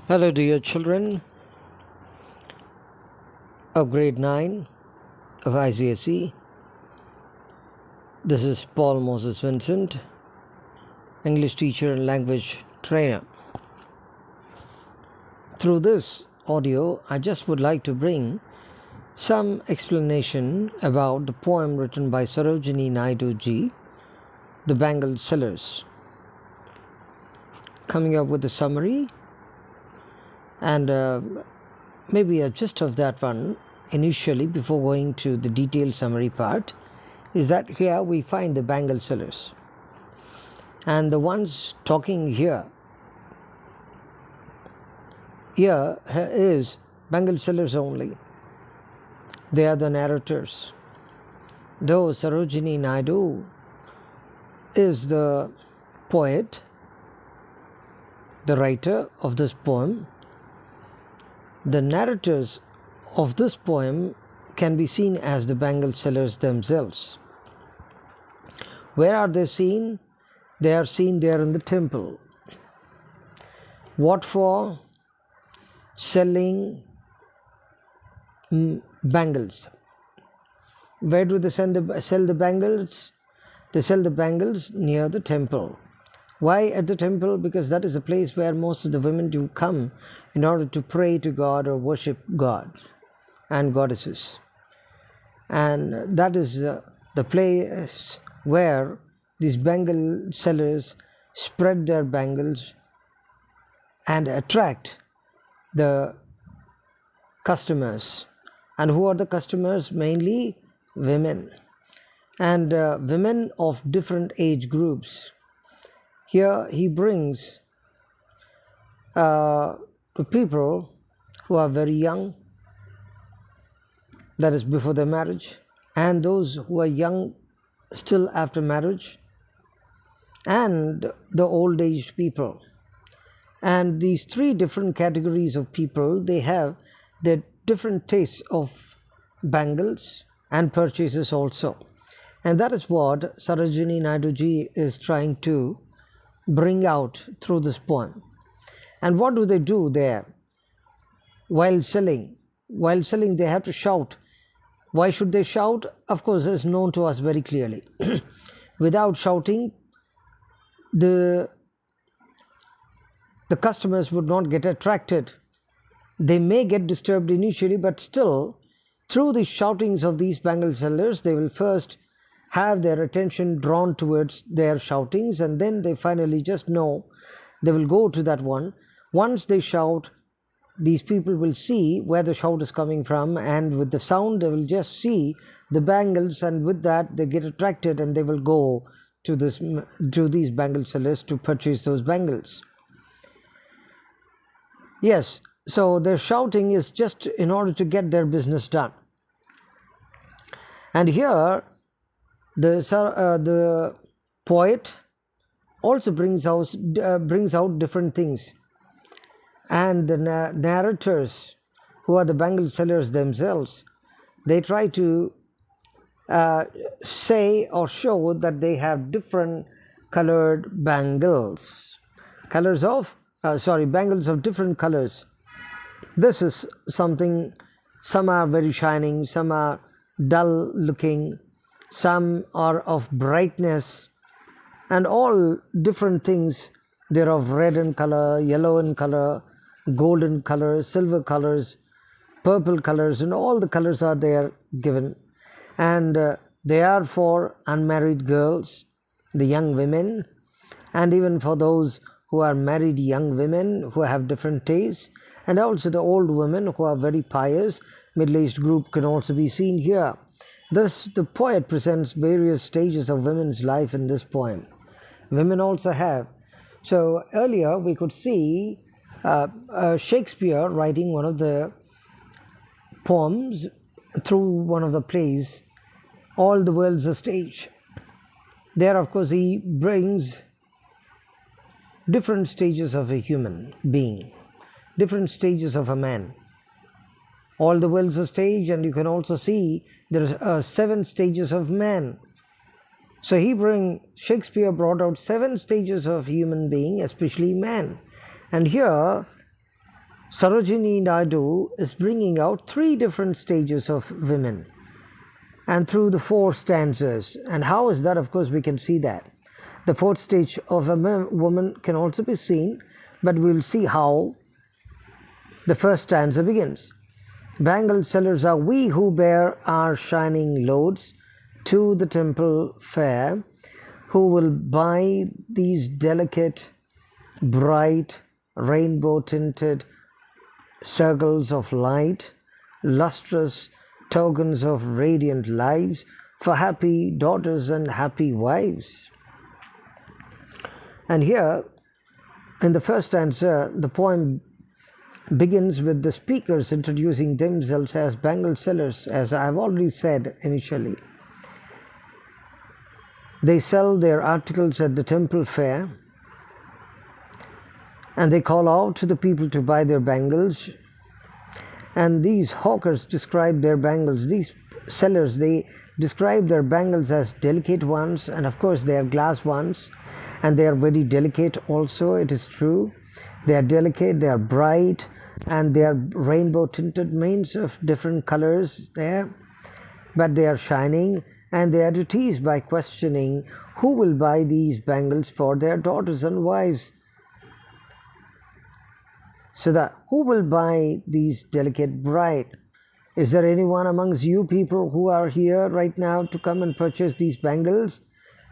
Hello, dear children of grade 9 of ICSE. This is Paul Moses Vincent, English teacher and language trainer. Through this audio, I just would like to bring some explanation about the poem written by Sarojini Naidu ji, The Bangle Sellers. Coming up with a summary and maybe a gist of that one initially before going to the detailed summary part is that here we find the bangle sellers, and the ones talking here is bangle sellers only. They are the narrators, though Sarojini Naidu is the poet, the writer of this poem. The narrators of this poem can be seen as the bangle sellers themselves. Where are they seen? They are seen there in the temple. What for? Selling bangles. Where do they sell the bangles? They sell the bangles near the temple. Why at the temple? Because that is a place where most of the women do come in order to pray to God or worship gods and goddesses. And that is the place where these bangle sellers spread their bangles and attract the customers. And who are the customers? Mainly women, and women of different age groups. Here he brings the people who are very young, that is before their marriage, and those who are young still after marriage, and the old aged people. And these three different categories of people, they have their different tastes of bangles and purchases also. And that is what Sarojini Naidu ji is trying to bring out through this poem. And what do they do there while selling? While selling, they have to shout. Why should they shout? Of course, it's known to us very clearly. Without shouting, the customers would not get attracted. They may get disturbed initially, but still, through the shoutings of these bangle sellers, they will first have their attention drawn towards their shoutings, and then they finally just know they will go to that one. Once they shout, these people will see where the shout is coming from, and with the sound they will just see the bangles, and with that they get attracted and they will go to these bangle sellers to purchase those bangles. Yes, so their shouting is just in order to get their business done. And here the poet also brings out different things, and the narrators, who are the bangle sellers themselves, they try to say or show that they have different colored bangles, bangles of different colors. This is something. Some are very shining, some are dull looking, some are of brightness, and all different things. They're of red in color, yellow in color, golden colors, silver colors, purple colors, and all the colors are there given. And they are for unmarried girls, the young women, and even for those who are married young women who have different tastes, and also the old women who are very pious. Middle-aged group can also be seen here. Thus, the poet presents various stages of women's life in this poem. Women also have. So earlier we could see Shakespeare writing one of the poems through one of the plays, All the World's a Stage. There, of course, he brings different stages of a human being, different stages of a man. All the world's a stage, and you can also see there are 7 stages of man. So Shakespeare brought out 7 stages of human being, especially man. And here Sarojini Naidu is bringing out three different stages of women and through the four stanzas. And how is that? Of course, we can see that. The fourth stage of a woman can also be seen, but we'll see how the first stanza begins. Bangle sellers are we who bear our shining loads to the temple fair, who will buy these delicate, bright, rainbow tinted circles of light, lustrous tokens of radiant lives for happy daughters and happy wives. And here, in the first stanza, the poem begins with the speakers introducing themselves as bangle sellers, as I have already said initially. They sell their articles at the temple fair, and they call out to the people to buy their bangles. And these hawkers describe their bangles, these sellers, they describe their bangles as delicate ones, and of course they are glass ones, and they are very delicate also, it is true. They are delicate, they are bright, and they are rainbow tinted, means of different colors there, but they are shining, and they are to tease by questioning who will buy these bangles for their daughters and wives. So that who will buy these delicate bright? Is there anyone amongst you people who are here right now to come and purchase these bangles?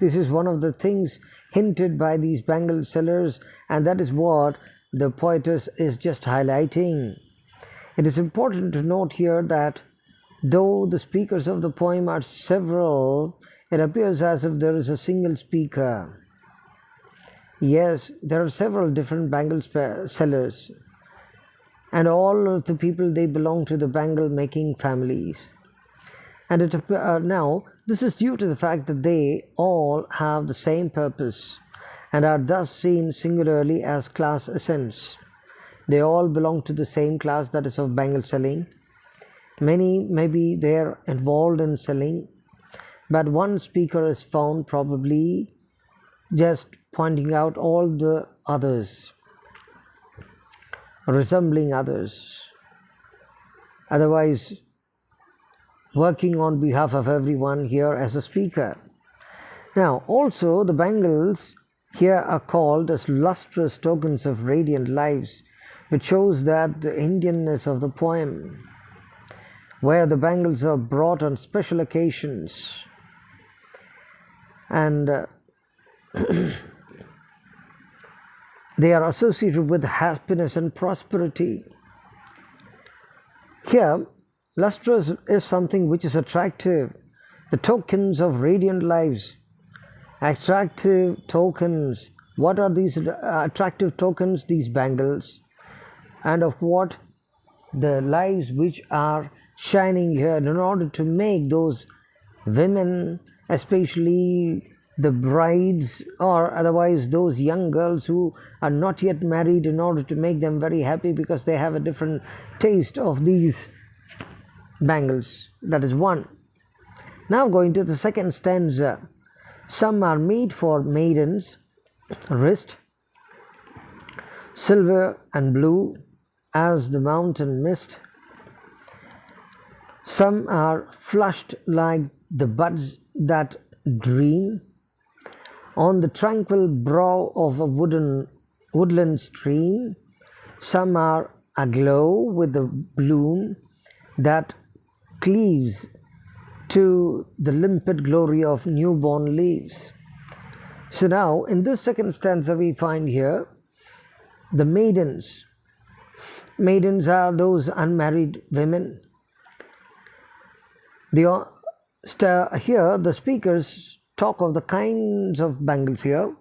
This is one of the things hinted by these bangle sellers, and that is what the poetess is just highlighting. It is important to note here that though the speakers of the poem are several, it appears as if there is a single speaker. Yes, there are several different bangle sellers, and all of the people, they belong to the bangle making families. And now this is due to the fact that they all have the same purpose and are thus seen singularly as class essence. They all belong to the same class, that is of bangle selling. Many maybe they're involved in selling, but one speaker is found probably just pointing out all the others, resembling others, otherwise working on behalf of everyone here as a speaker. Now also the bangles here are called as lustrous tokens of radiant lives, which shows that the Indianness of the poem, where the bangles are brought on special occasions, and they are associated with happiness and prosperity. Here, lustrous is something which is attractive. The tokens of radiant lives, attractive tokens. What are these attractive tokens? These bangles. And of what? The lives which are shining here, in order to make those women, especially the brides, or otherwise those young girls who are not yet married, in order to make them very happy because they have a different taste of these bangles. That is one. Now going to the second stanza. Some are made for maidens' wrist, silver and blue as the mountain mist. Some are flushed like the buds that dream on the tranquil brow of a woodland stream. Some are aglow with the bloom that cleaves to the limpid glory of newborn leaves. So now in this second stanza we find here the maidens. Maidens are those unmarried women. Here the speakers talk of the kinds of bangles here.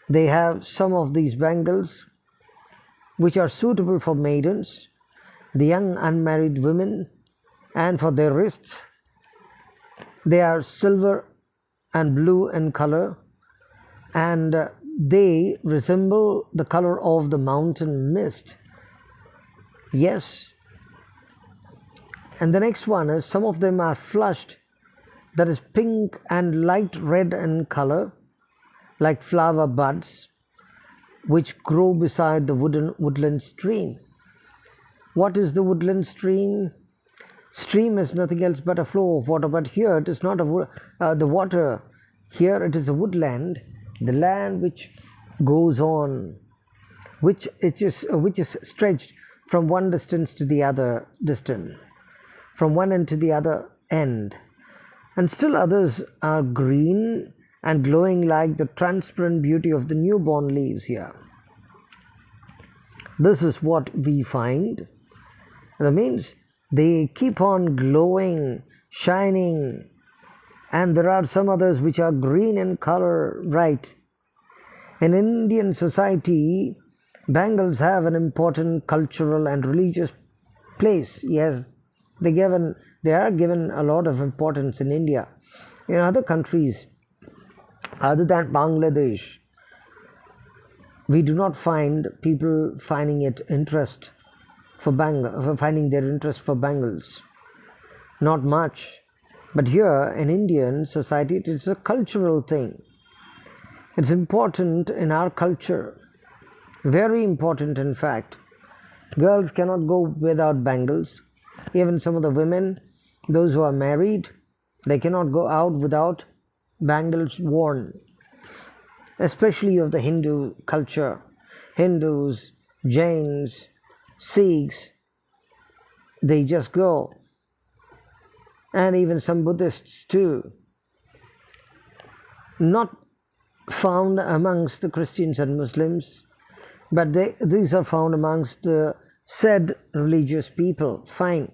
They have some of these bangles which are suitable for maidens, the young unmarried women, and for their wrists. They are silver and blue in color, and they resemble the color of the mountain mist. Yes. And the next one is some of them are flushed, that is pink and light red in color, like flower buds which grow beside the woodland stream. What is the woodland stream? Stream is nothing else but a flow of water, but here it is not the water. Here it is a woodland, the land which goes on, which is stretched from one distance to the other distance, from one end to the other end, and still others are green and glowing like the transparent beauty of the newborn leaves here. This is what we find. That means they keep on glowing, shining, and there are some others which are green in color, right? In Indian society, bangles have an important cultural and religious place. Yes, they are given a lot of importance in India. In other countries, other than Bangladesh, we do not find people finding it interest for finding their interest for bangles. Not much. But here in Indian society, it is a cultural thing. It's important in our culture. Very important, in fact. Girls cannot go without bangles. Even some of the women, those who are married, they cannot go out without bangles worn. Especially of the Hindu culture. Hindus, Jains, Sikhs, they just go. And even some Buddhists too. Not found amongst the Christians and Muslims, but these are found amongst the said religious people. Fine.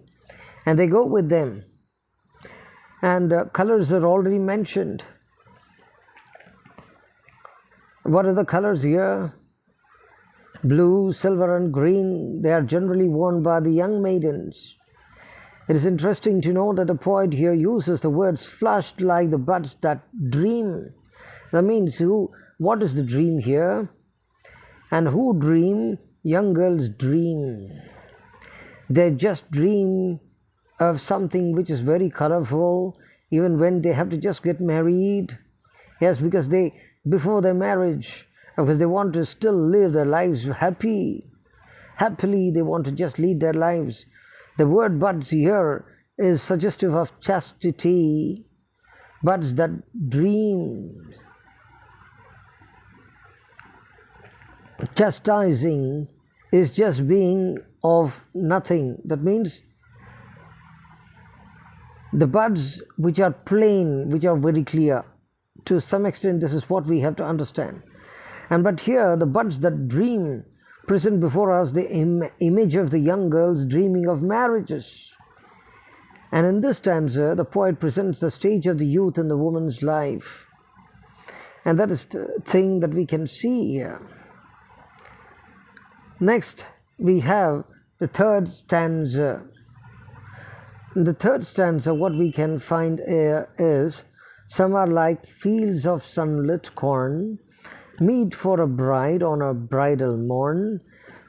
And they go with them. And colors are already mentioned. What are the colors here? Blue, silver, and green. They are generally worn by the young maidens. It is interesting to know that the poet here uses the words flushed like the buds that dream. That means what is the dream here? And who dream? Young girls dream. They just dream of something which is very colorful, even when they have to just get married. Yes, because before their marriage, because they want to still live their lives happily, they want to just lead their lives. The word buds here is suggestive of chastity, buds that dream. Chastising is just being of nothing. That means the buds which are plain, which are very clear. To some extent, this is what we have to understand. But here, the buds that dream present before us the image of the young girls dreaming of marriages. And in this stanza, the poet presents the stage of the youth in the woman's life. And that is the thing that we can see here. Next, we have the third stanza. In the third stanza, what we can find is, some are like fields of sunlit corn, meet for a bride on a bridal morn.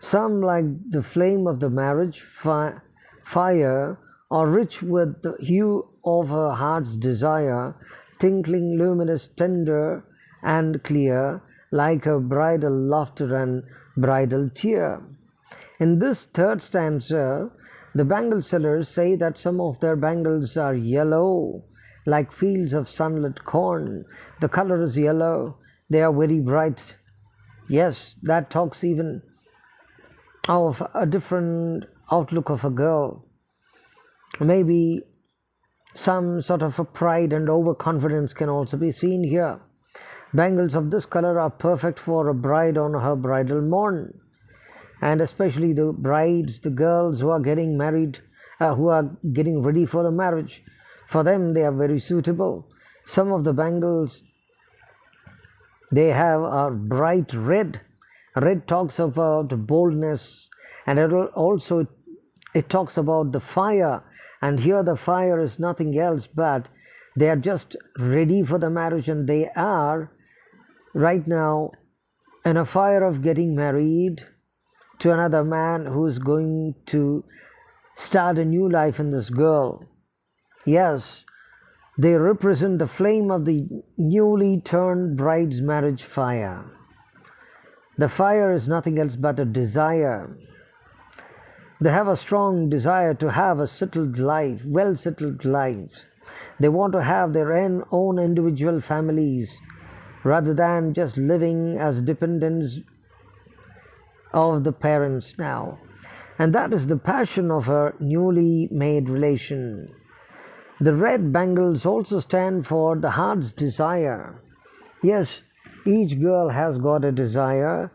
Some like the flame of the marriage fire, are rich with the hue of her heart's desire, tinkling, luminous, tender, and clear, like a bridal laughter and bridal tear. In this third stanza, the bangle sellers say that some of their bangles are yellow, like fields of sunlit corn. The color is yellow. They are very bright. Yes, that talks even of a different outlook of a girl. Maybe some sort of a pride and overconfidence can also be seen here. Bangles of this color are perfect for a bride on her bridal morn. And especially the brides, the girls who are getting married, who are getting ready for the marriage. For them, they are very suitable. Some of the bangles they have are bright red. Red talks about boldness, and it talks about the fire. And here the fire is nothing else but they are just ready for the marriage, and they are right now in a fire of getting married to another man who is going to start a new life in this girl. Yes, they represent the flame of the newly turned bride's marriage fire. The fire is nothing else but a desire. They have a strong desire to have a settled life, well settled lives. They want to have their own individual families rather than just living as dependents of the parents now. And that is the passion of her newly made relation. The red bangles also stand for the heart's desire. Yes, each girl has got a desire,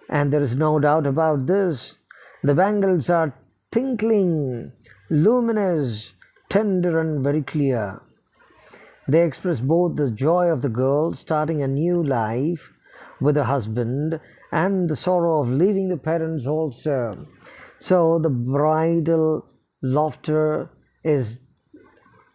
and there is no doubt about this. The bangles are tinkling, luminous, tender, and very clear. They express both the joy of the girl starting a new life with her husband and the sorrow of leaving the parents also. So the bridal laughter is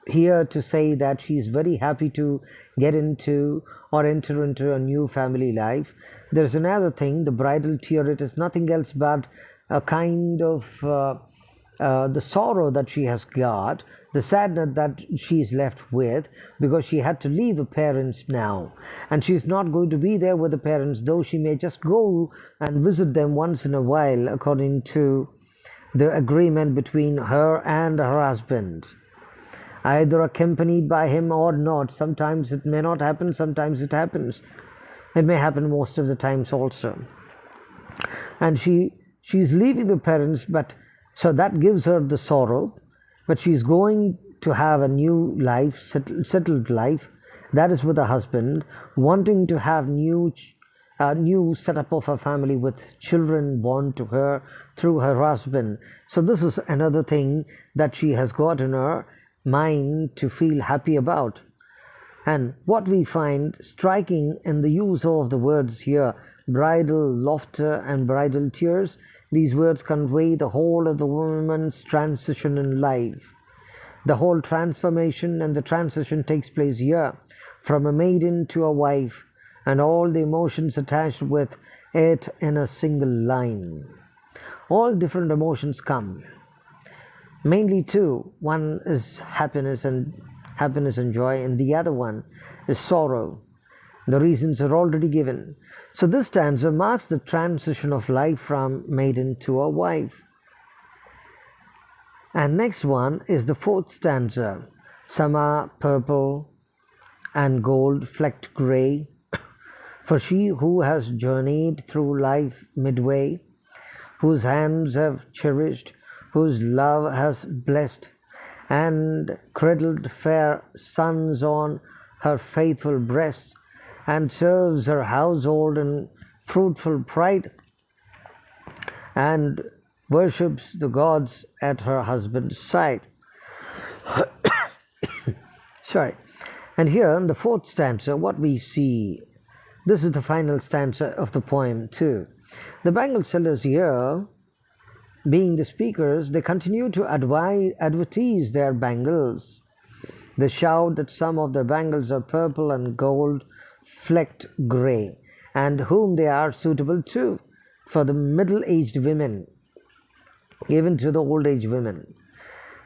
here to say that she is very happy to get into or enter into a new family life. There's another thing, the bridal tear, it is nothing else but a kind of the sorrow that she has got, the sadness that she is left with because she had to leave her parents now. And she's not going to be there with the parents, though she may just go and visit them once in a while, according to the agreement between her and her husband, either accompanied by him or not. Sometimes it may not happen, sometimes it happens. It may happen most of the times also. And she's leaving the parents, but so that gives her the sorrow, but she's going to have a new life, settled life, that is with her husband, wanting to have new setup of a family with children born to her through her husband. So this is another thing that she has got in her mind to feel happy about. And what we find striking in the use of the words here, bridal laughter and bridal tears, these words convey the whole of the woman's transition in life. The whole transformation and the transition takes place here, from a maiden to a wife, and all the emotions attached with it in a single line. All different emotions come. Mainly two. One is happiness and joy, and the other one is sorrow. The reasons are already given. So this stanza marks the transition of life from maiden to a wife. And next one is the fourth stanza. Some are purple and gold flecked grey. For she who has journeyed through life midway, whose hands have cherished, whose love has blessed, and cradled fair sons on her faithful breast, and serves her household in fruitful pride, and worships the gods at her husband's side. Sorry. And here in the fourth stanza, what we see, this is the final stanza of the poem too. The bangle sellers here, being the speakers, they continue to advertise their bangles. They shout that some of their bangles are purple and gold flecked grey, and whom they are suitable to for the middle-aged women, even to the old-age women.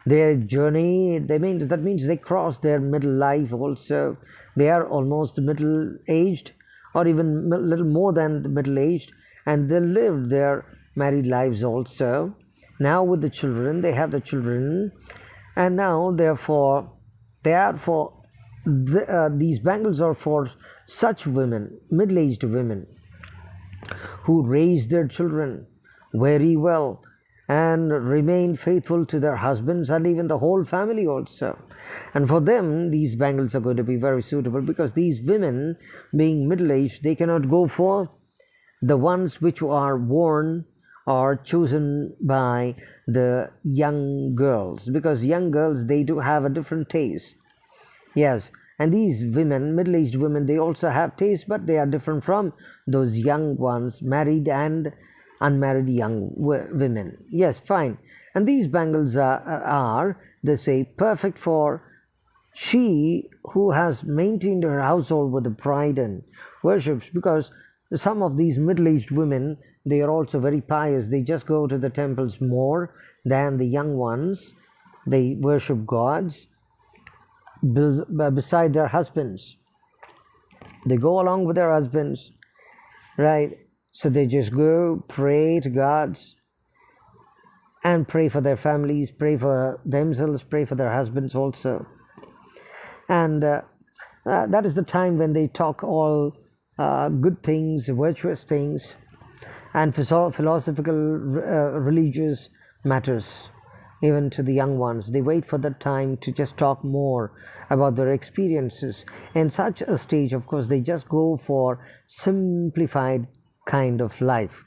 Their journey, that means they cross their middle life also. They are almost middle-aged, or even a little more than the middle-aged, and they live their married lives also. Now with the children, they have the children, and now therefore they are for these bangles are for such women, middle-aged women, who raise their children very well and remain faithful to their husbands and even the whole family also. And for them, these bangles are going to be very suitable, because these women, being middle-aged, they cannot go for the ones which are worn or chosen by the young girls, because young girls, they do have a different taste. Yes, and these women, middle-aged women, they also have taste, but they are different from those young ones, married and unmarried young women. Yes, fine. And these bangles are, they say, perfect for she who has maintained her household with pride and worships, because some of these middle-aged women, they are also very pious. They just go to the temples more than the young ones. They worship gods beside their husbands. They go along with their husbands, right? So they just go pray to gods, and pray for their families, pray for themselves, pray for their husbands also. And that is the time when they talk all good things, virtuous things, and philosophical, religious matters, even to the young ones. They wait for that time to just talk more about their experiences. In such a stage, of course, they just go for simplified kind of life.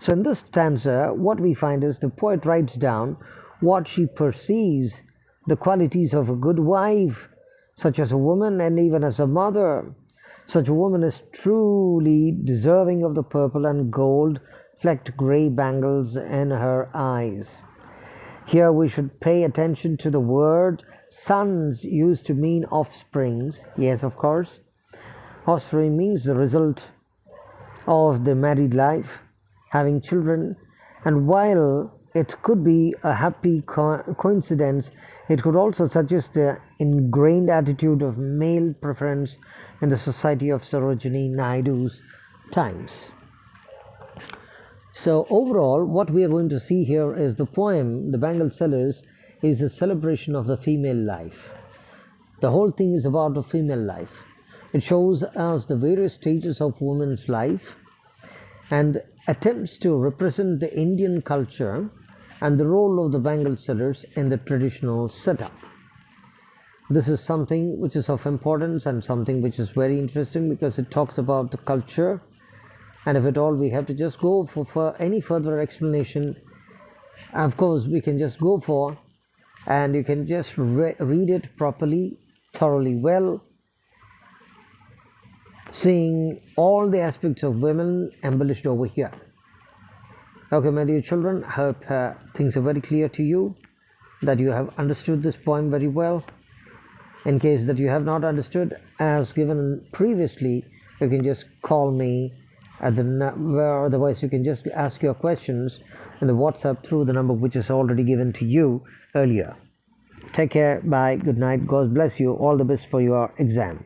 So, in this stanza, what we find is the poet writes down what she perceives the qualities of a good wife, such as a woman and even as a mother. Such a woman is truly deserving of the purple and gold flecked grey bangles in her eyes. Here we should pay attention to the word sons used to mean offsprings. Yes, of course. Offspring means the result of the married life, having children, and while it could be a happy coincidence, it could also suggest the ingrained attitude of male preference in the society of Sarojini Naidu's times. So overall, what we are going to see here is the poem, The Bangle Sellers, is a celebration of the female life. The whole thing is about the female life. It shows us the various stages of women's life and attempts to represent the Indian culture and the role of the bangle sellers in the traditional setup. This is something which is of importance and something which is very interesting because it talks about the culture, and if at all we have to just go for any further explanation, of course we can just go for, and you can just read it properly, thoroughly well, seeing all the aspects of women embellished over here. Okay, my dear children, I hope things are very clear to you, that you have understood this poem very well. In case that you have not understood, as given previously, you can just call me at the or otherwise you can just ask your questions in the WhatsApp through the number which is already given to you earlier. Take care, bye, good night, God bless you, all the best for your exam.